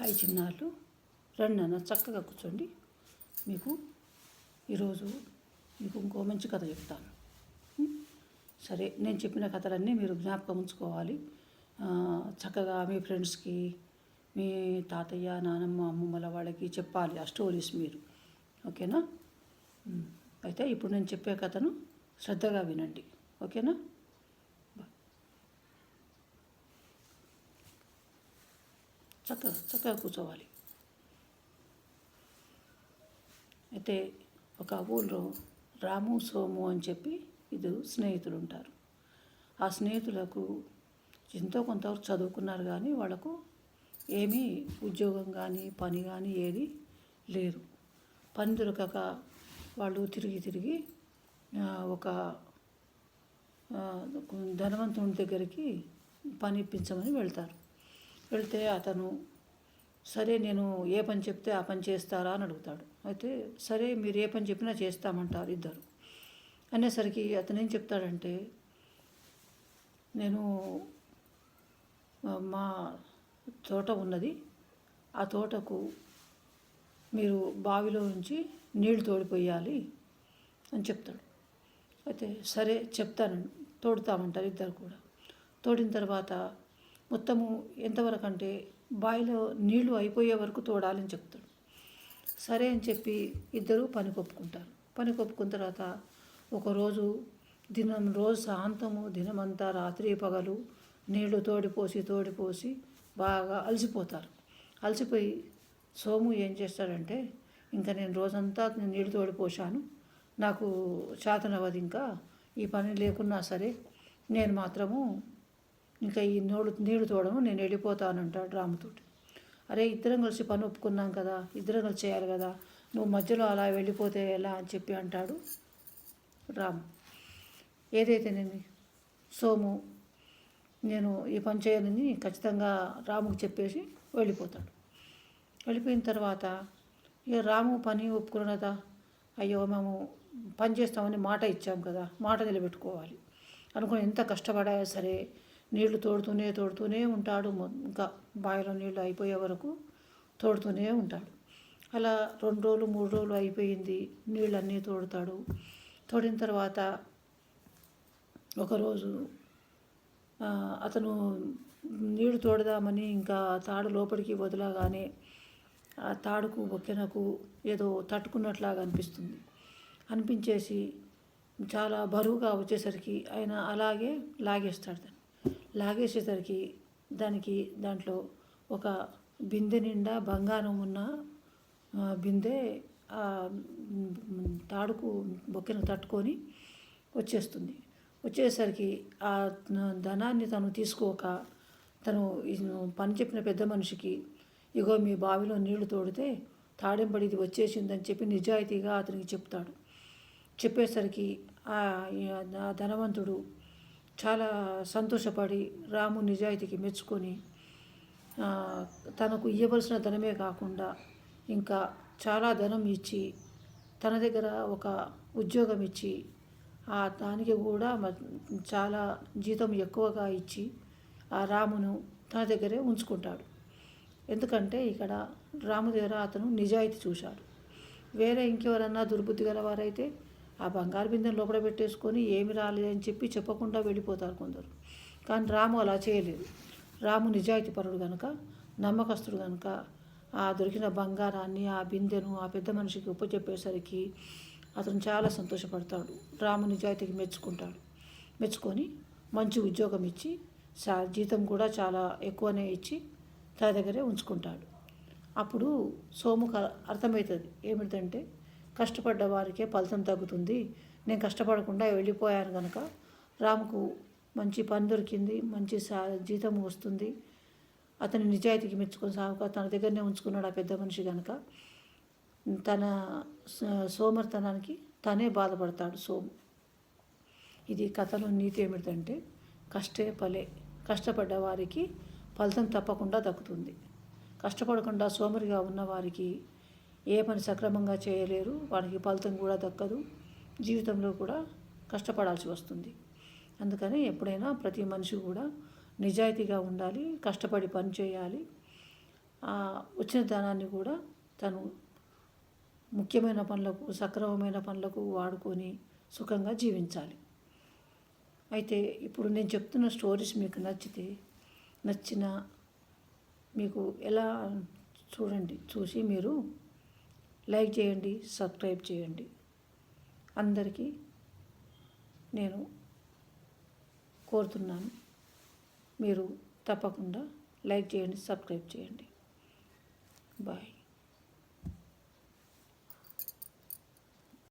Hi చిన్నారులు, రండి నాన్న, చక్కగా కూర్చోండి. మీకు ఈరోజు ఇంకో మంచి కథ చెప్తాను. సరే, నేను చెప్పిన కథలన్నీ మీరు జ్ఞాపకం ఉంచుకోవాలి. చక్కగా మీ ఫ్రెండ్స్కి, మీ తాతయ్య, నానమ్మ, అమ్మమ్మల వాళ్ళకి చెప్పాలి ఆ స్టోరీస్ మీరు. ఓకేనా? అయితే ఇప్పుడు నేను చెప్పే కథను శ్రద్ధగా వినండి. ఓకేనా? చక్కగా కూర్చోవాలి. అయితే ఒక ఊళ్ళో రాము, సోము అని చెప్పి ఇద్దరు స్నేహితులు ఉంటారు. ఆ స్నేహితులకు ఎంతో కొంతవరకు చదువుకున్నారు, కానీ వాళ్ళకు ఏమీ ఉద్యోగం కానీ పని కానీ ఏది లేదు. పని దొరకక వాళ్ళు తిరిగి ఒక ధనవంతుని దగ్గరికి పని ఇప్పించమని వెళ్తే అతను, సరే నేను ఏ పని చెప్తే ఆ పని చేస్తారా అని అడుగుతాడు. అయితే సరే, మీరు ఏ పని చెప్పినా చేస్తామంటారు ఇద్దరు. అనేసరికి అతను ఏం చెప్తాడంటే, నేను మా తోట ఉన్నది, ఆ తోటకు మీరు బావిలో నుంచి నీళ్లు తోడిపోయాలి అని చెప్తాడు. అయితే సరే చెప్తాను, తోడుతామంటారు ఇద్దరు కూడా. తోడిన తర్వాత మొత్తము ఎంతవరకు అంటే బావిలో నీళ్లు అయిపోయే వరకు తోడాలని చెప్తాడు. సరే అని చెప్పి ఇద్దరు పని కొప్పుకున్న తర్వాత ఒకరోజు రోజు సాయంత్రము దినమంతా రాత్రి పగలు నీళ్లు తోడిపోసి బాగా అలసిపోయి సోము ఏం చేస్తాడంటే, ఇంకా నేను రోజంతా నీళ్లు తోడిపోసాను, నాకు చేతనవ్వదు, ఇంకా ఈ పని లేకున్నా సరే నేను మాత్రము ఇంకా ఈ నీళ్లు తోడము, నేను వెళ్ళిపోతానంటాడు రాముతోటి. అరే, ఇద్దరం కలిసి పని ఒప్పుకున్నాం కదా, ఇద్దరం కలిసి చేయాలి కదా, నువ్వు మధ్యలో అలా వెళ్ళిపోతే ఎలా అని చెప్పి అంటాడు రాము. ఏదైతేనేమి సోము నేను ఈ పని చేయనని ఖచ్చితంగా రాముకు చెప్పేసి వెళ్ళిపోయిన తర్వాత ఇక రాము పని ఒప్పుకున్నదా, అయ్యో మేము పని చేస్తామని మాట ఇచ్చాం కదా, మాట నిలబెట్టుకోవాలి అనుకుని ఎంత కష్టపడా సరే నీళ్లు తోడుతూనే ఉంటాడు. ఇంకా బావిలో నీళ్ళు అయిపోయే వరకు తోడుతూనే ఉంటాడు. అలా 2 రోజులు 3 రోజులు అయిపోయింది, నీళ్ళన్నీ తోడిన తర్వాత ఒకరోజు అతను నీళ్లు తోడదామని ఇంకా తాడు లోపలికి వదలగానే ఆ తాడుకు బొక్కెనకు ఏదో తట్టుకున్నట్లాగా అనిపించేసి చాలా బరువుగా వచ్చేసరికి ఆయన అలాగే లాగేసేసరికి దాంట్లో ఒక బిందె నిండా బంగారం ఉన్న బిందె తాడుకు బొక్కెను తట్టుకొని వచ్చేసరికి ఆ ధనాన్ని తను తీసుకోక, తను పని చెప్పిన పెద్ద మనిషికి, ఇగో మీ బావిలో నీళ్లు తోడితే తాడెంబడి ఇది వచ్చేసిందని చెప్పి నిజాయితీగా అతనికి చెప్పేసరికి ఆ ధనవంతుడు చాలా సంతోషపడి రాము నిజాయితీకి మెచ్చుకొని తనకు ఇవ్వవలసిన ధనమే కాకుండా ఇంకా చాలా ధనం ఇచ్చి, తన దగ్గర ఒక ఉద్యోగం ఇచ్చి, దానికి కూడా చాలా జీతం ఎక్కువగా ఇచ్చి ఆ రామును తన దగ్గరే ఉంచుకుంటాడు. ఎందుకంటే ఇక్కడ రాము దగ్గర అతను నిజాయితీ చూశాడు. వేరే ఇంకెవరన్నా దుర్బుద్ధి గలవారైతే ఆ బంగారు బిందెను లోపల పెట్టేసుకొని ఏమి రాలేదని చెప్పి చెప్పకుండా వెళ్ళిపోతారు కొందరు. కానీ రాము అలా చేయలేదు. రాము నిజాయితీ పరుడు కనుక, నమ్మకస్తుడు కనుక ఆ దొరికిన బంగారాన్ని, ఆ బిందెను ఆ పెద్ద మనిషికి చెప్పేసరికి అతను చాలా సంతోషపడతాడు. రాము నిజాయితీకి మెచ్చుకొని మంచి ఉద్యోగం ఇచ్చి జీతం కూడా చాలా ఎక్కువనే ఇచ్చి తన దగ్గరే ఉంచుకుంటాడు. అప్పుడు సోముకు అర్థమవుతుంది ఏమిటంటే, కష్టపడ్డ వారికే ఫలితం తగ్గుతుంది, నేను కష్టపడకుండా వెళ్ళిపోయాను కనుక రాముకు మంచి పని దొరికింది, మంచి జీతం వస్తుంది, అతని నిజాయితీకి మెచ్చుకొని తన దగ్గరనే ఉంచుకున్నాడు ఆ పెద్ద మనిషి కనుక తన సోమర్తనానికి తనే బాధపడతాడు సోము. ఇది కథలో నీతి ఏమిటంటే, కష్టపడ్డ వారికి ఫలితం తప్పకుండా దక్కుతుంది. కష్టపడకుండా సోమరిగా ఉన్నవారికి ఏ పని సక్రమంగా చేయలేరు, వారికి ఫలితం కూడా దక్కదు, జీవితంలో కూడా కష్టపడాల్సి వస్తుంది. అందుకని ఎప్పుడైనా ప్రతి మనిషి కూడా నిజాయితీగా ఉండాలి, కష్టపడి పని చేయాలి. వచ్చిన ధనాన్ని కూడా తను ముఖ్యమైన పనులకు, సక్రమమైన పనులకు వాడుకొని సుఖంగా జీవించాలి. అయితే ఇప్పుడు నేను చెప్తున్న స్టోరీస్ మీకు నచ్చిన మీకు ఎలా చూసి మీరు లైక్ చేయండి, సబ్స్క్రైబ్ చేయండి. అందరికీ నేను కోరుతున్నాను, మీరు తప్పకుండా లైక్ చేయండి, సబ్స్క్రైబ్ చేయండి. బాయ్.